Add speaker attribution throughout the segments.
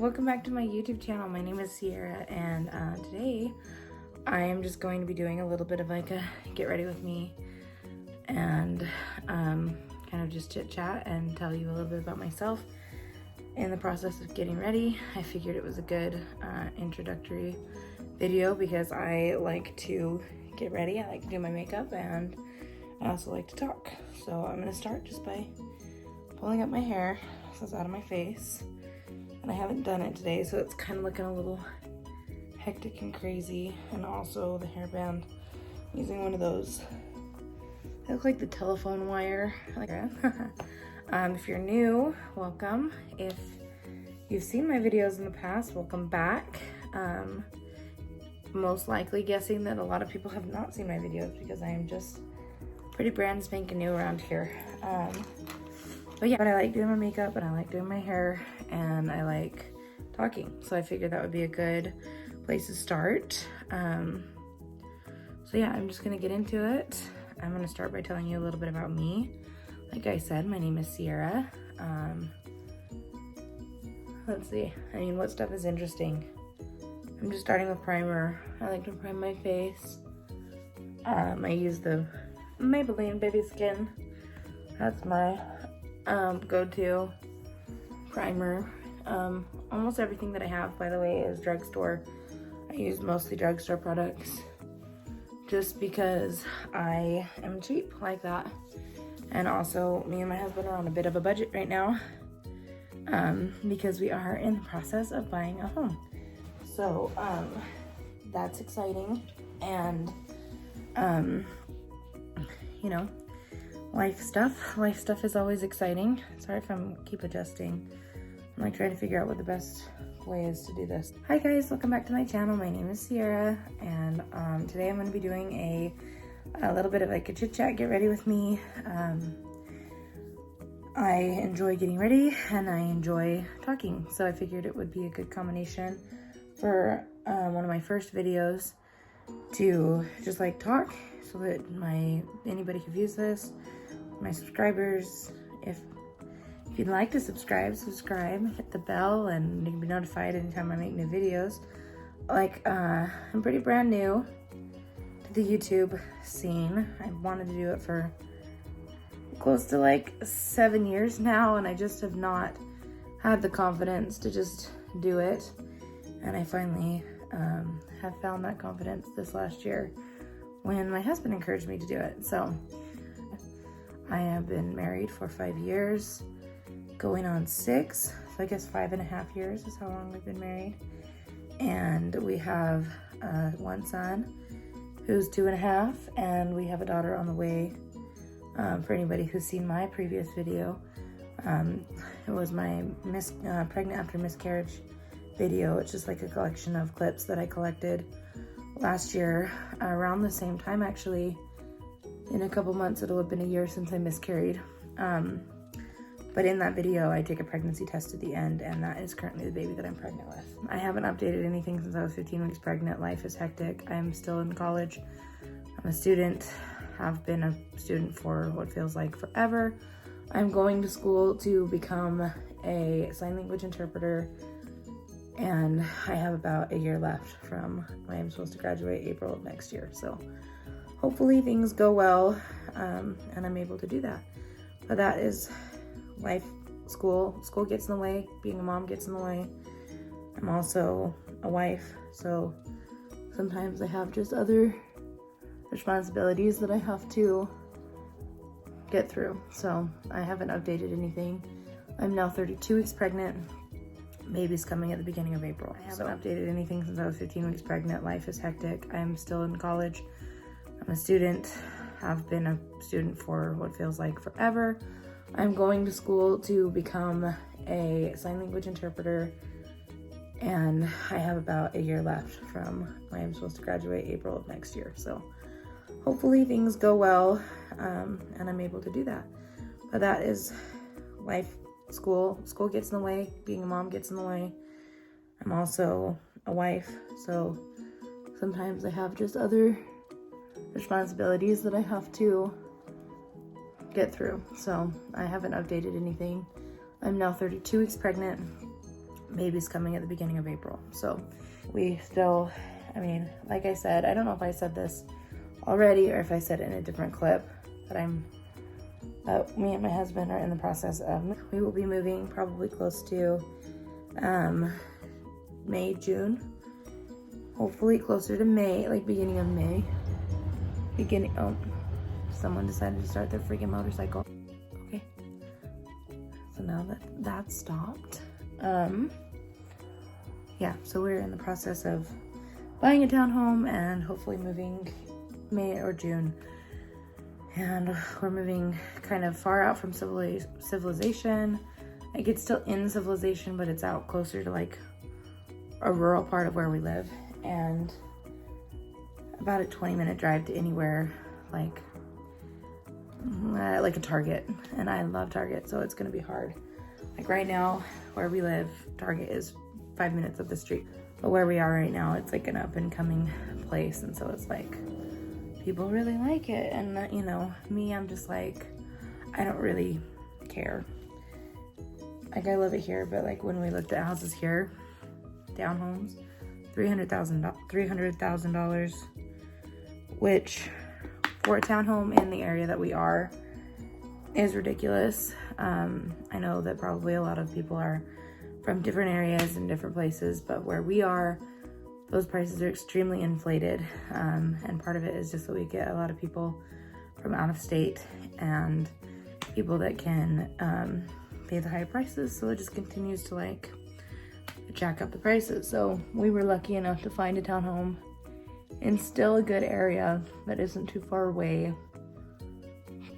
Speaker 1: welcome back to my YouTube channel. My name is Sierra, and today I am just going to be doing a little bit of like a get ready with me and kind of just chit chat and tell you a little bit about myself in the process of getting ready. I figured it was a good introductory video because I like to get ready. I like to do my makeup and I also like to talk. So I'm gonna start just by pulling up my hair so it's out of my face. And I haven't done it today, so it's kind of looking a little hectic and crazy. And also the hairband, I'm using one of those. They look like the telephone wire. If you're new, welcome. If you've seen my videos in the past, welcome back. Most likely guessing that a lot of people have not seen my videos because I am just pretty brand spanking new around here. But I like doing my makeup and I like doing my hair and I like talking. So I figured that would be a good place to start. I'm just gonna get into it. I'm gonna start by telling you a little bit about me. Like I said, my name is Sierra. Let's see, what stuff is interesting? I'm just starting with primer. I like to prime my face. I use the Maybelline Baby Skin. That's my go-to primer. Almost everything that I have, by the way, is drugstore. I use mostly drugstore products just because I am cheap like that. And also, me and my husband are on a bit of a budget right now because we are in the process of buying a home. So that's exciting. And life stuff is always exciting. Sorry if I keep adjusting. I'm like trying to figure out what the best way is to do this. Hi guys, welcome back to my channel. My name is Sierra, and today I'm going to be doing a little bit of like a chit chat, get ready with me. I enjoy getting ready and I enjoy talking, so I figured it would be a good combination for one of my first videos to just like talk, so that anybody who views this, my subscribers, if you'd like to subscribe, hit the bell, and you can be notified anytime I make new videos. I'm pretty brand new to the YouTube scene. I wanted to do it for close to like 7 years now, and I just have not had the confidence to just do it. And I finally have found that confidence this last year when my husband encouraged me to do it. So I have been married for 5 years, going on 6. So I guess 5.5 years is how long we've been married. And we have one son who's 2.5, and we have a daughter on the way. For anybody who's seen my previous video, it was my pregnant after miscarriage video. It's just like a collection of clips that I collected last year around the same time. Actually, in a couple months it'll have been a year since I miscarried. But in that video I take a pregnancy test at the end, and that is currently the baby that I'm pregnant with. I haven't updated anything since I was 15 weeks pregnant. Life is hectic. I'm still in college. I'm a student. Have been a student for what feels like forever. I'm going to school to become a sign language interpreter, and I have about a year left from when I'm supposed to graduate April of next year. So hopefully things go well, and I'm able to do that. But that is life. School gets in the way. Being a mom gets in the way. I'm also a wife, so sometimes I have just other responsibilities that I have to get through. So I haven't updated anything. I'm now 32 weeks pregnant. Baby's coming at the beginning of April. I haven't updated anything since I was 15 weeks pregnant. Life is hectic. I'm still in college. I'm a student. Have been a student for what feels like forever. I'm going to school to become a sign language interpreter, and I have about a year left from when I'm supposed to graduate April of next year. So hopefully things go well, and I'm able to do that. But that is life. School gets in the way. Being a mom gets in the way. I'm also a wife, so sometimes I have just other responsibilities that I have to get through. So I haven't updated anything. I'm now 32 weeks pregnant. baby's coming at the beginning of April. So we still, I mean, like I said, I don't know if I said this already or if I said it in a different clip, but me and my husband are in the process of, we will be moving probably close to May, June. Hopefully closer to May, like beginning of May. Oh, someone decided to start their freaking motorcycle. Okay. So now that that's stopped. Yeah, so we're in the process of buying a townhome and hopefully moving May or June. And we're moving kind of far out from civilization. Like it's still in civilization, but it's out closer to like a rural part of where we live. And about a 20-minute drive to anywhere like a Target. And I love Target, so it's gonna be hard. Like right now, where we live, Target is 5 minutes up the street. But where we are right now, it's like an up and coming place. And so it's like, people really like it. And you know, me, I'm just like, I don't really care. Like I love it here, but like when we looked at houses here, townhomes, $300,000, which for a townhome in the area that we are is ridiculous. I know that probably a lot of people are from different areas and different places, but where we are, those prices are extremely inflated. And part of it is just that we get a lot of people from out of state and people that can pay the higher prices. So it just continues to like jack up the prices. So we were lucky enough to find a townhome in still a good area that isn't too far away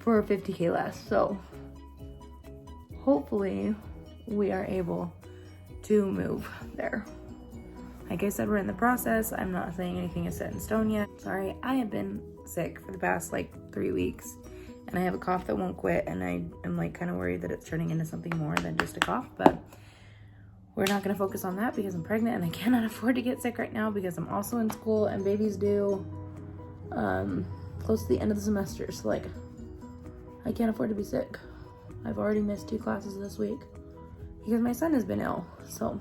Speaker 1: for $50K less. So hopefully we are able to move there. Like I said, we're in the process. I'm not saying anything is set in stone yet. Sorry, I have been sick for the past like 3 weeks and I have a cough that won't quit, and I am like kind of worried that it's turning into something more than just a cough, but we're not going to focus on that because I'm pregnant and I cannot afford to get sick right now because I'm also in school and baby's due close to the end of the semester. So like, I can't afford to be sick. I've already missed 2 classes this week because my son has been ill. So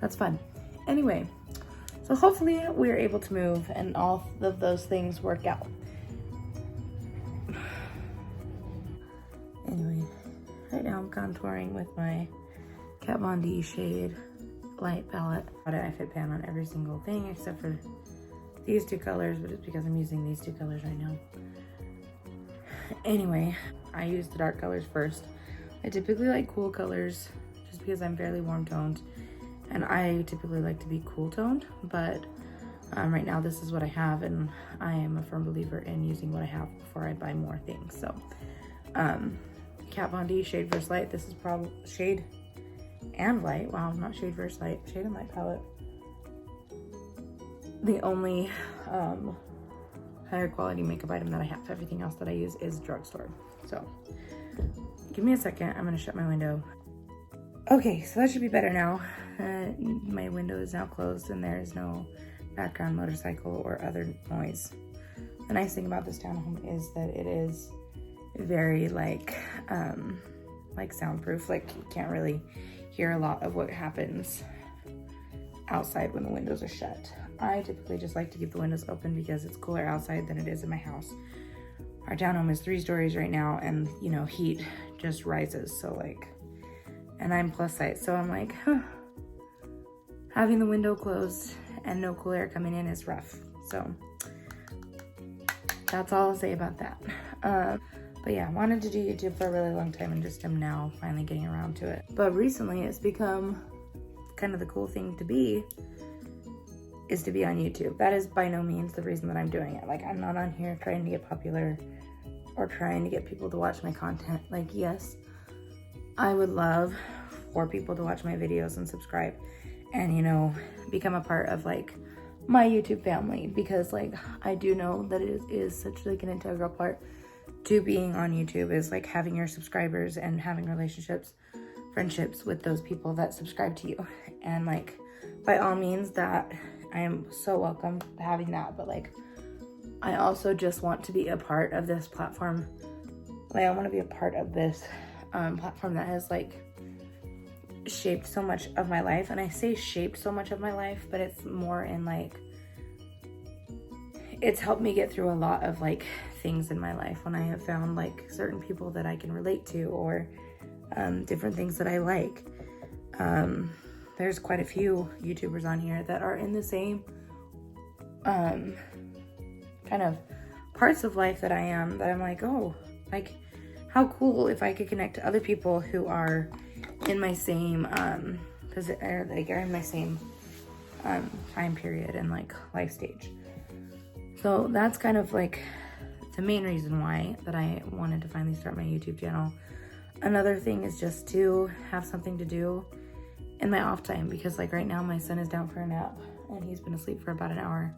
Speaker 1: that's fun. Anyway, so hopefully we're able to move and all of those things work out. Anyway, right now I'm contouring with my Kat Von D shade light palette. I fit pan on every single thing except for these 2 colors, but it's because I'm using these 2 colors right now. Anyway, I use the dark colors first. I typically like cool colors just because I'm fairly warm toned, and I typically like to be cool toned, but right now this is what I have, and I am a firm believer in using what I have before I buy more things. So Kat Von D Shade vs Light. This is probably Shade and Light. Wow, not Shade vs Light. Shade and Light palette. The only higher quality makeup item that I have. Everything else that I use is drugstore. So give me a second. I'm gonna shut my window. Okay, so that should be better now. My window is now closed and there is no background motorcycle or other noise. The nice thing about this townhome is that it is very like soundproof. Like you can't really hear a lot of what happens outside when the windows are shut. I typically just like to keep the windows open because it's cooler outside than it is in my house. Our townhome is 3 stories right now, and you know, heat just rises. So like, and I'm plus size, so I'm like, having the window closed and no cool air coming in is rough. So that's all I'll say about that. But yeah, I wanted to do YouTube for a really long time and just am now finally getting around to it. But recently it's become kind of the cool thing to be, is to be on YouTube. That is by no means the reason that I'm doing it. Like, I'm not on here trying to get popular or trying to get people to watch my content. Like, yes, I would love for people to watch my videos and subscribe and, you know, become a part of like my YouTube family, because like I do know that it is such like an integral part to being on YouTube, is like having your subscribers and having relationships, friendships with those people that subscribe to you. And like, by all means, that I am so welcome having that, but like I also just want to be a part of this platform. Like, I want to be a part of this platform that has like shaped so much of my life. And I say shaped so much of my life, but it's more in like, it's helped me get through a lot of like things in my life when I have found like certain people that I can relate to, or different things that I like. There's quite a few YouTubers on here that are in the same kind of parts of life that I am, that I'm like, oh, like how cool if I could connect to other people who are in my same are in my same time period and like life stage. So that's kind of like the main reason why that I wanted to finally start my YouTube channel. Another thing is just to have something to do in my off time, because like right now my son is down for a nap and he's been asleep for about an hour.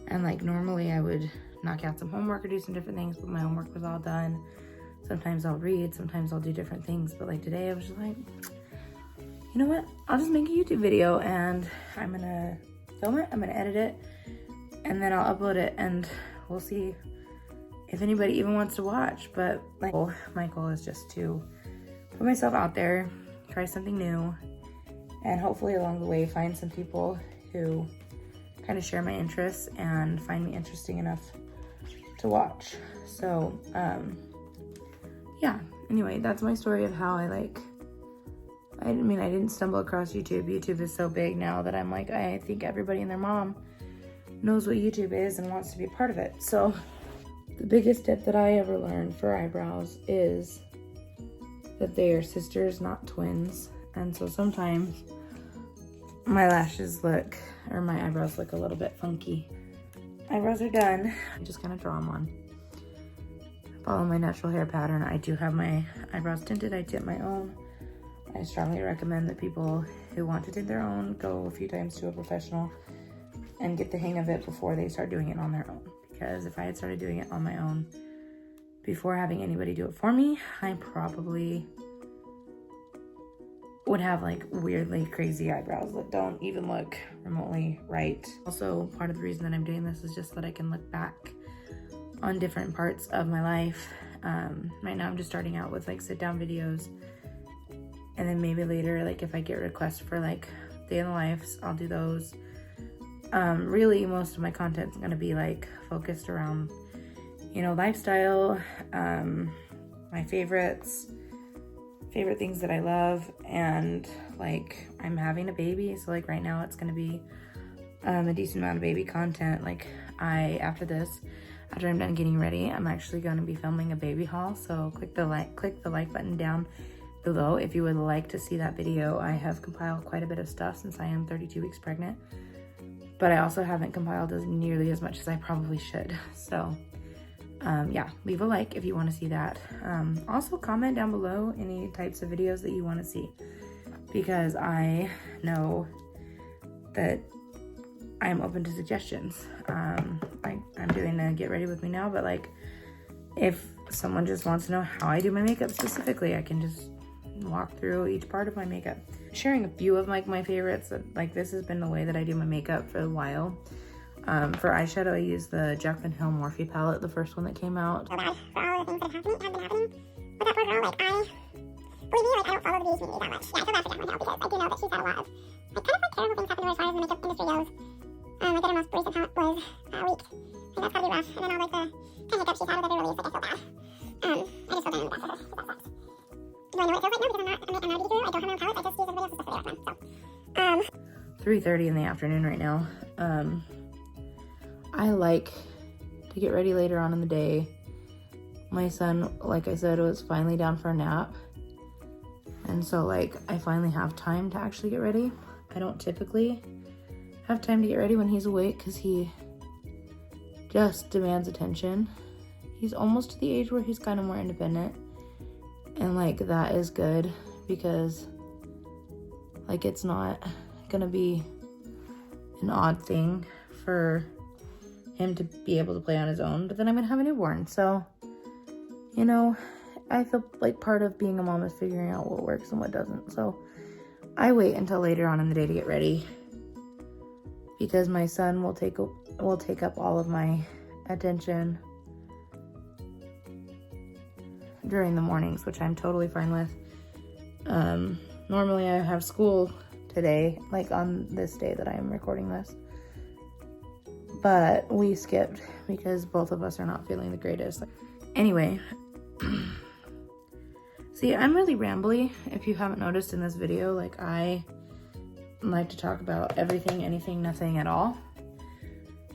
Speaker 1: And like normally I would knock out some homework or do some different things, but my homework was all done. Sometimes I'll read, sometimes I'll do different things. But like today I was just like, you know what? I'll just make a YouTube video and I'm gonna film it, I'm gonna edit it, and then I'll upload it, and we'll see if anybody even wants to watch. But like, my goal is just to put myself out there, try something new, and hopefully along the way find some people who kind of share my interests and find me interesting enough to watch. So yeah, anyway, that's my story of how I didn't stumble across YouTube. YouTube is so big now that I'm like, I think everybody and their mom knows what YouTube is and wants to be a part of it. So the biggest tip that I ever learned for eyebrows is that they are sisters, not twins. And so sometimes my lashes look, or my eyebrows look a little bit funky. Eyebrows are done. I just kind of draw them on. Follow my natural hair pattern. I do have my eyebrows tinted. I tint my own. I strongly recommend that people who want to tint their own go a few times to a professional and get the hang of it before they start doing it on their own. Because if I had started doing it on my own before having anybody do it for me, I probably would have like weirdly crazy eyebrows that don't even look remotely right. Also, part of the reason that I'm doing this is just that I can look back on different parts of my life. Right now I'm just starting out with like sit down videos, and then maybe later, like if I get requests for like day in the lives, I'll do those. Really most of my content is going to be like focused around, you know, lifestyle, my favorites, favorite things that I love, and like I'm having a baby, so like right now it's going to be a decent amount of baby content. Like after I'm done getting ready, I'm actually going to be filming a baby haul, so click the like button down below if you would like to see that video. I have compiled quite a bit of stuff since I am 32 weeks pregnant, but I also haven't compiled as nearly as much as I probably should. So yeah, leave a like if you want to see that. Also comment down below any types of videos that you want to see, because I know that I'm open to suggestions. I'm doing a get ready with me now, but like if someone just wants to know how I do my makeup specifically, I can just walk through each part of my makeup. Sharing a few of like my favorites. Like this has been the way that I do my makeup for a while. For eyeshadow, I use the Jaclyn Hill Morphe palette, the first one that came out.
Speaker 2: So bad for all the things that have been happening with that poor girl. Like believe me, like I don't follow the beauty community that much. Yeah, I feel bad for Jaclyn Hill because I do know that she's had a lot of like kind of like terrible things happen to her as far as the makeup industry goes. Like her most recent talent was weak. And that's gotta be rough. And then all like the kind of hiccups she's had with every release, like I feel bad. I just feel bad for her because that sucks. Do I know what it feels like? No, because I'm not a beauty guru. I don't have my own palette. I just use everybody else's stuff for the recommend. So
Speaker 1: 3:30 in the afternoon right now. I like to get ready later on in the day. My son, like I said, was finally down for a nap. And so like I finally have time to actually get ready. I don't typically have time to get ready when he's awake because he just demands attention. He's almost to the age where he's kind of more independent. And like that is good because like it's not gonna be an odd thing for him to be able to play on his own, but then I'm gonna have a newborn. So, you know, I feel like part of being a mom is figuring out what works and what doesn't. So I wait until later on in the day to get ready because my son will take up all of my attention during the mornings, which I'm totally fine with. normally I have school today, like on this day that I am recording this. But we skipped because both of us are not feeling the greatest. Anyway, see, I'm really rambly. If you haven't noticed in this video, like I like to talk about everything, anything, nothing at all.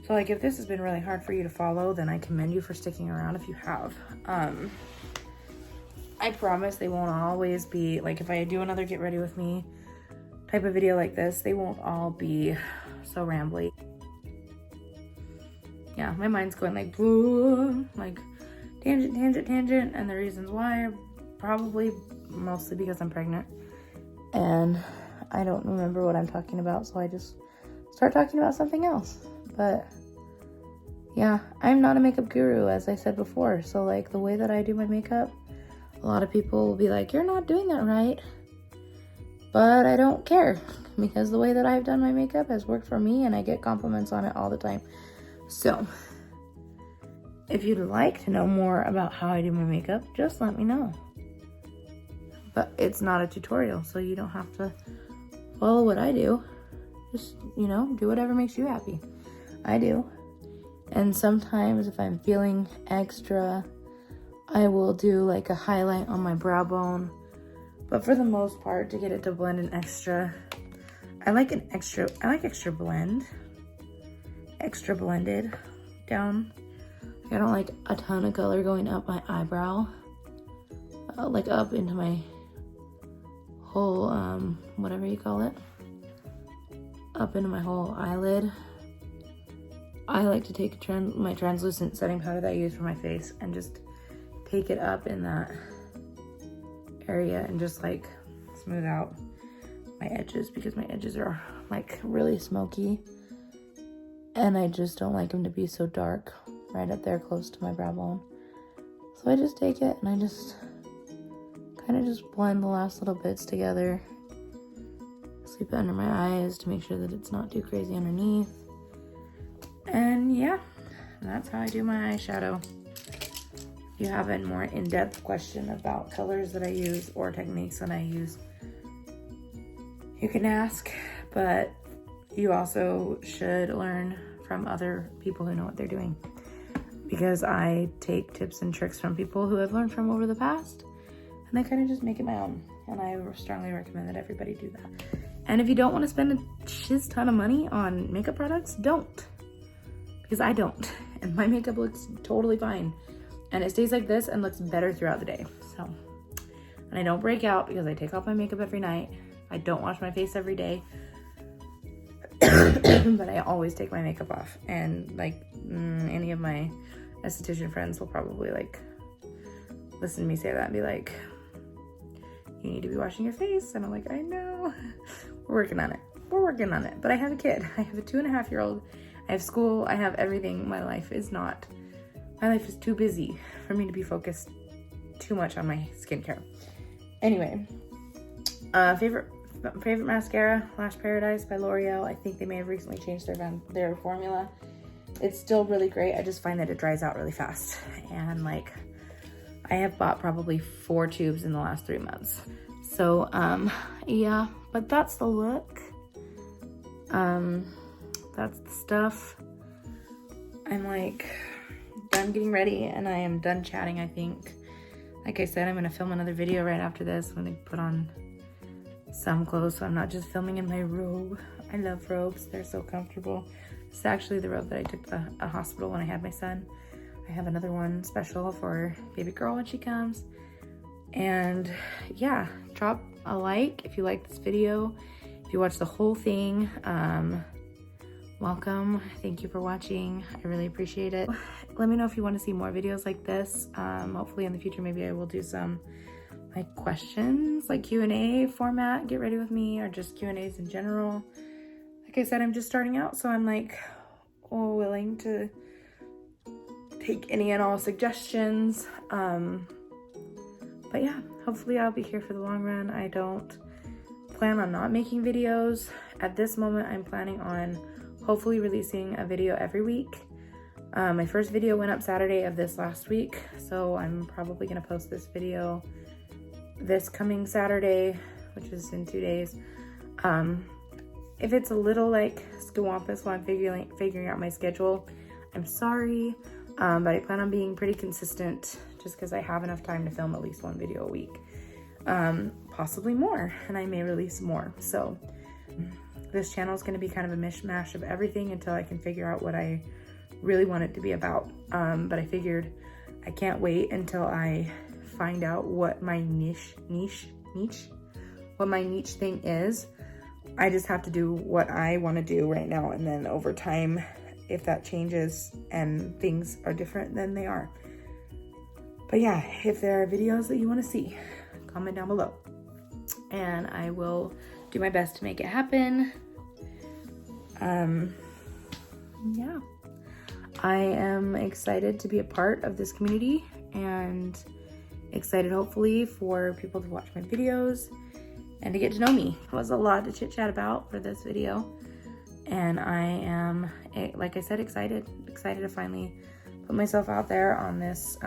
Speaker 1: So like if this has been really hard for you to follow, then I commend you for sticking around if you have. I promise they won't always be, like if I do another get ready with me type of video like this, they won't all be so rambly. Yeah, my mind's going like, boo, like tangent, tangent, tangent. And the reasons why are probably mostly because I'm pregnant. And I don't remember what I'm talking about, so I just start talking about something else. But yeah, I'm not a makeup guru, as I said before. So like the way that I do my makeup, a lot of people will be like, you're not doing that right. But I don't care, because the way that I've done my makeup has worked for me and I get compliments on it all the time. So if you'd like to know more about how I do my makeup, just let me know. But it's not a tutorial, so you don't have to follow what I do. Just, you know, do whatever makes you happy. I do. And sometimes if I'm feeling extra, I will do like a highlight on my brow bone. But for the most part, to get it to blend in extra, I like extra blend. Extra blended down. I don't like a ton of color going up my eyebrow. Like up into my whole, whatever you call it. Up into my whole eyelid. I like to take my translucent setting powder that I use for my face and just take it up in that area and just like smooth out my edges, because my edges are like really smoky and I just don't like them to be so dark right up there close to my brow bone. So I just take it and I just kind of just blend the last little bits together. Sweep it under my eyes to make sure that it's not too crazy underneath. And yeah, that's how I do my eyeshadow. If you have a more in-depth question about colors that I use or techniques that I use, you can ask, but you also should learn from other people who know what they're doing, because I take tips and tricks from people who I've learned from over the past, and I kind of just make it my own. And I strongly recommend that everybody do that. And if you don't want to spend a shiz ton of money on makeup products, don't. Because I don't. And my makeup looks totally fine. And it stays like this and looks better throughout the day. So, and I don't break out because I take off my makeup every night. I don't wash my face every day. But I always take my makeup off. And like any of my esthetician friends will probably like listen to me say that and be like, you need to be washing your face. And I'm like, I know. We're working on it. We're working on it. But I have a kid. I have a 2.5-year-old. I have school. I have everything. My life is too busy for me to be focused too much on my skincare. Anyway, favorite mascara, Lash Paradise by L'Oreal. I think they may have recently changed their formula. It's still really great. I just find that it dries out really fast. And like, I have bought probably 4 tubes in the last 3 months. So, yeah, but that's the look. That's the stuff. I'm like done getting ready and I am done chatting, I think. Like I said, I'm gonna film another video right after this. I'm gonna put on some clothes so I'm not just filming in my robe. I love robes, they're so comfortable. It's actually the robe that I took to a hospital when I had my son. I have another one special for baby girl when she comes. And yeah, drop a like if you like this video. If you watched the whole thing, welcome. Thank you for watching. I really appreciate it. Let me know if you want to see more videos like this. Hopefully in the future, maybe I will do some like questions, like Q&A format, get ready with me, or just Q&As in general. Like I said, I'm just starting out, so I'm like willing to take any and all suggestions. But yeah, hopefully I'll be here for the long run. I don't plan on not making videos. At this moment, I'm planning on hopefully releasing a video every week. My first video went up Saturday of this last week, so I'm probably gonna post this video this coming Saturday which is in 2 days. If it's a little like scawampus while I'm figuring out my schedule, I'm sorry, but I plan on being pretty consistent just because I have enough time to film at least 1 video a week, possibly more, and I may release more. So this channel is going to be kind of a mishmash of everything until I can figure out what I really want it to be about. But I figured I can't wait until I find out what my niche thing is. I just have to do what I want to do right now, and then over time, if that changes and things are different, then they are. But yeah, if there are videos that you want to see, comment down below and I will do my best to make it happen. Yeah, I am excited to be a part of this community and excited hopefully for people to watch my videos and to get to know me. It was a lot to chit chat about for this video, and I am, like I said, excited to finally put myself out there on this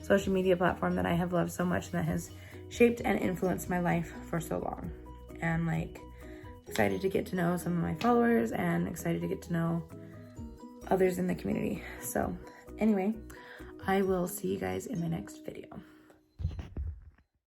Speaker 1: social media platform that I have loved so much and that has shaped and influenced my life for so long. And like, excited to get to know some of my followers and excited to get to know others in the community. So anyway, I will see you guys in my next video.